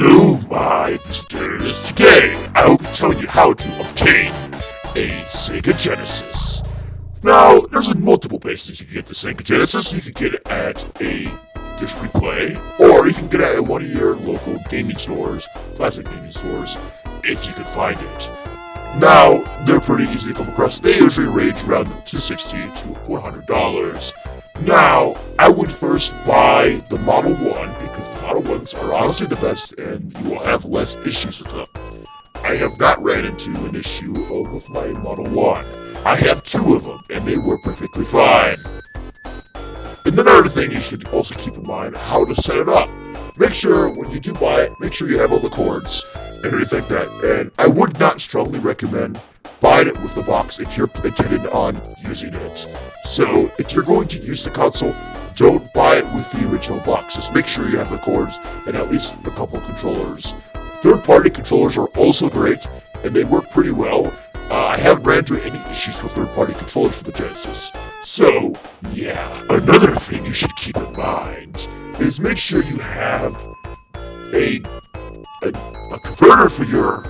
Hello, my visitors. Today, I will be telling you how to obtain a Sega Genesis. Now, there's multiple places you can get the Sega Genesis. You can get it at a disc replay, or you can get it at one of your local gaming stores, classic gaming stores, if you can find it. Now, they're pretty easy to come across. They usually range around $260 to $400. Now, I would first buy the Model 1, because the Model 1s are honestly the best, and you will have less issues with them. I have not ran into an issue with my Model 1. I have two of them, and they work perfectly fine. And another thing you should also keep in mind, how to set it up. Make sure, when you do buy it, make sure you have all the cords and everything like that. And I would not strongly recommend buying it with the box if you're intending on using it. So, if you're going to use the console, don't buy it with the original box. Just make sure you have the cords and at least a couple of controllers. Third-party controllers are also great, and they work pretty well. I haven't ran into any issues with third-party controllers for the Genesis. So, yeah. Another thing you should keep in mind is make sure you have a converter for your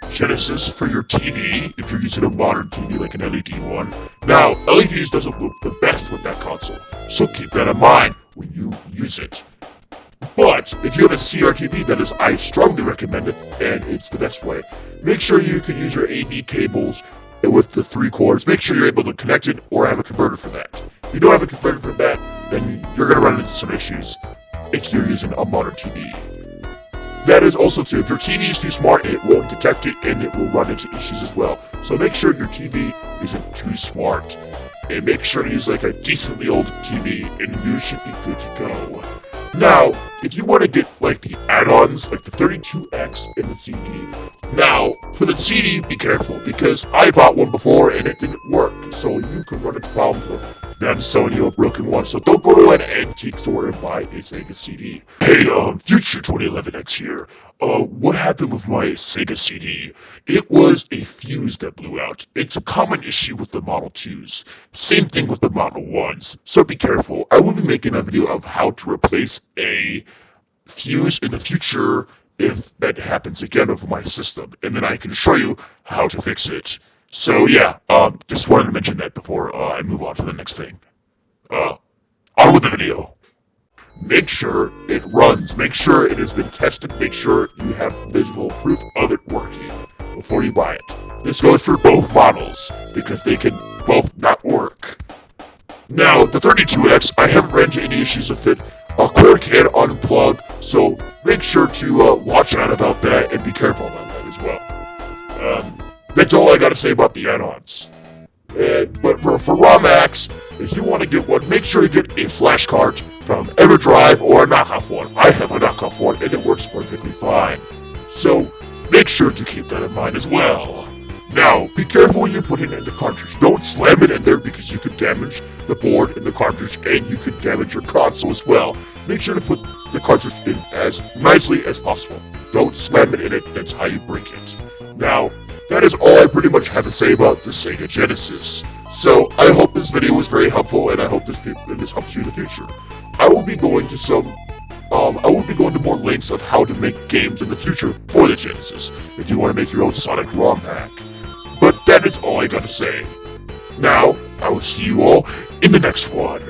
Genesis, for your TV, if you're using a modern TV like an LED one. Now, LEDs doesn't look the best with that console, so keep that in mind when you use it. But, if you have a CRTV, that is, I strongly recommend it, and it's the best way. Make sure you can use your AV cables with the 3 cords. Make sure you're able to connect it or have a converter for that. If you don't have a converter for that, then you're going to run into some issues if you're using a modern TV. That is also too, if your TV is too smart, it won't detect it and it will run into issues as well. So make sure your TV isn't too smart. And make sure to use like a decently old TV and you should be good to go. Now, if you want to get like the add-ons, like the 32X and the CD. Now, for the CD, be careful because I bought one before and it didn't work. So you could run into problems with them selling you a broken one. So don't go to an antique store and buy a Sega CD. Hey, Future 2011X here. What happened with my Sega CD? It was a fuse that blew out. It's a common issue with the Model 2s. Same thing with the Model 1s. So be careful. I will be making a video of how to replace a fuse in the future if that happens again with my system. And then I can show you how to fix it. So yeah, just wanted to mention that before I move on to the next thing. On with the video. Make sure it runs. Make sure it has been tested. Make sure you have visual proof of it working before you buy it. This goes for both models because they can both not work. Now, the 32X, I haven't ran into any issues with it. Cord can unplug, so make sure to watch out about that and be careful about that as well. That's all I gotta say about the add-ons. But for ROM-X, if you want to get one, make sure you get a flash card from EverDrive or a knockoff one. I have a knockoff one and it works perfectly fine. So make sure to keep that in mind as well. Now, be careful when you put it in the cartridge. Don't slam it in there because you could damage the board and the cartridge and you could damage your console as well. Make sure to put the cartridge in as nicely as possible. Don't slam it in it, that's how you break it. Now, that is all I pretty much have to say about the Sega Genesis. So, I hope this video was very helpful and I hope this helps you in the future. I will be going to more links of how to make games in the future for the Genesis, if you want to make your own Sonic ROM pack. But that is all I gotta say. Now, I will see you all in the next one.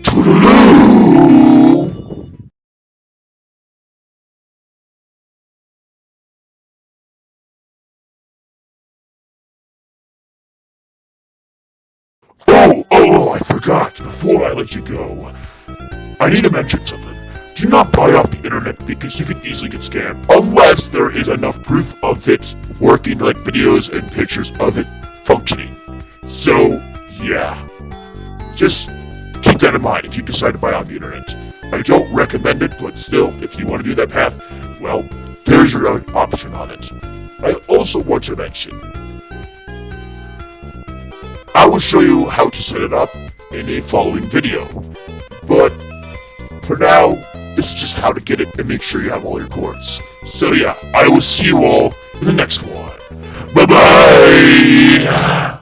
Toodaloo! Oh, I forgot. Before I let you go, I need to mention something. Do not buy off the internet because you can easily get scammed unless there is enough proof of it working, like videos and pictures of it functioning. So, yeah. Just keep that in mind if you decide to buy on the internet. I don't recommend it, but still, if you want to do that path, well, there's your own option on it. I also want to mention, I will show you how to set it up in a following video. But for now, this is just how to get it and make sure you have all your cords. So yeah, I will see you all in the next one. Bye-bye!